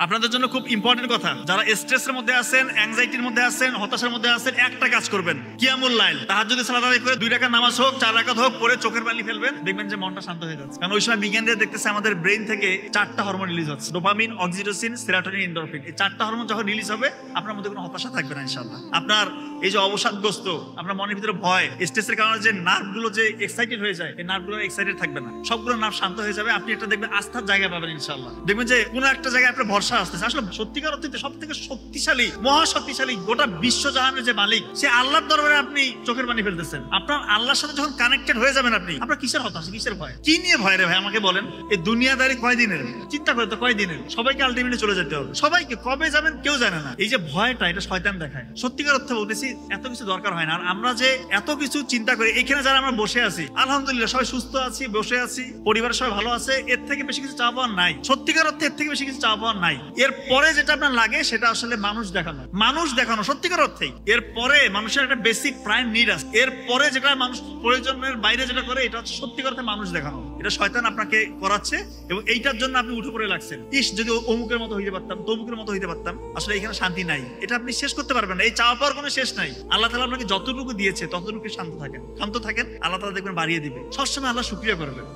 আপনাদের জন্য খুব ইম্পর্টেন্ট কথা, যারা স্ট্রেসের মধ্যে আছেন, অ্যাংজাইটির মধ্যে আছেন, হতাশার মধ্যে আছেন, একটা কাজ করবেন, কিয়ামুল লাইল, তাহাজ্জুদের সালাত আদায় করে 2 রাকাত নামাজ হোক 4 রাকাত হোক পরে চোখের পানি ফেলবেন, দেখবেন যে মনটা শান্ত হয়ে যাচ্ছে। কারণ ওই সময় বিজ্ঞানীরা দেখতেছে আমাদের ব্রেইন থেকে 4টা হরমোন রিলিজ হচ্ছে, ডোপামিন, অক্সিটোসিন, সেরোটোনিন, এন্ডোরফিন। এই 4টা হরমোন যখন রিলিজ হবে আপনার মধ্যে কোনো হতাশা থাকবে না ইনশাআল্লাহ। আপনার এই যে অবসাদগ্রস্ত, আপনার মনের ভিতরে ভয়, স্ট্রেসের কারণে যে নার্ভগুলো যে এক্সাইটেড হয়ে যায়, এই নার্ভগুলো এক্সাইটেড থাকবে না, সবগুলো নার্ভ শান্ত হয়ে যাবে। আপনি একটা দেখবেন আস্থার জায়গা পাবেন ইনশাআল্লাহ। দেখবেন যে কোনো একটা জায়গায় আপনার ভরসা আসতেছে। আসলে সত্যিকার অর্থে সব থেকে শক্তিশালী, মহাশক্তিশালী গোটা বিশ্বজাহানের যে মালিক, সে আল্লাহর দরবারে আপনি চোখের পানি ফেলতেছেন। আপনার আল্লাহর সাথে যখন কানেক্টেড হয়ে যাবেন আপনি, আপনার কিসের হতাশা, কিসের ভয়, কি নিয়ে ভয় রে ভাই আমাকে বলেন? এই দুনিয়াদারি কয়দিনের? চিন্তা করে তো কয়দিনের? সবাইকে আলটিমেটলি চলে যেতে হবে, সবাইকে। কবে যাবেন কেউ জানে না। এই যে ভয়টা, এটা শয়তান দেখায়। সত্যিকার অর্থে বলতেছি, এত কিছু দরকার হয় না। আর আমরা যে এত কিছু চিন্তা করি, এখানে যারা আমরা বসে আছি, আলহামদুলিল্লাহ সবাই সুস্থ আছি, বসে আছি, পরিবারের সবাই ভালো আছে, এর থেকে বেশি কিছু চাওয়া পাওয়ার নাই। সত্যিকার অর্থে এর থেকে বেশি কিছু চাওয়া পাওয়ার নাই। এর পরে যেটা আপনার লাগে সেটা আসলে মানুষ দেখানো, মানুষ দেখানো সত্যিকার অর্থেই। এর পরে মানুষের একটা বেসিক প্রাইম নিড আছে। এর পরে যেটা মানুষ প্রয়োজনের বাইরে যেটা করে, এটা হচ্ছে সত্যিকার অর্থে মানুষ দেখানো। এটা শয়তান আপনাকে করাচ্ছে এবং এইটার জন্য আপনি উঠে পড়ে লাগছেন। ইস, যদি অমুকের মতো হইতে পারতাম, তমুকের মতো হইতে পারতাম। আসলে এখানে শান্তি নাই, এটা আপনি শেষ করতে পারবেন না। এই চাওয়া পাওয়ার কোনো শেষ নাই। আল্লাহ তাআলা আপনাকে যতটুকু দিয়েছে ততটুকু শান্ত থাকেন, আল্লাহ তাআলা দেখবেন বাড়িয়ে দিবে। সবসময় আল্লাহ শুকরিয়া করবেন।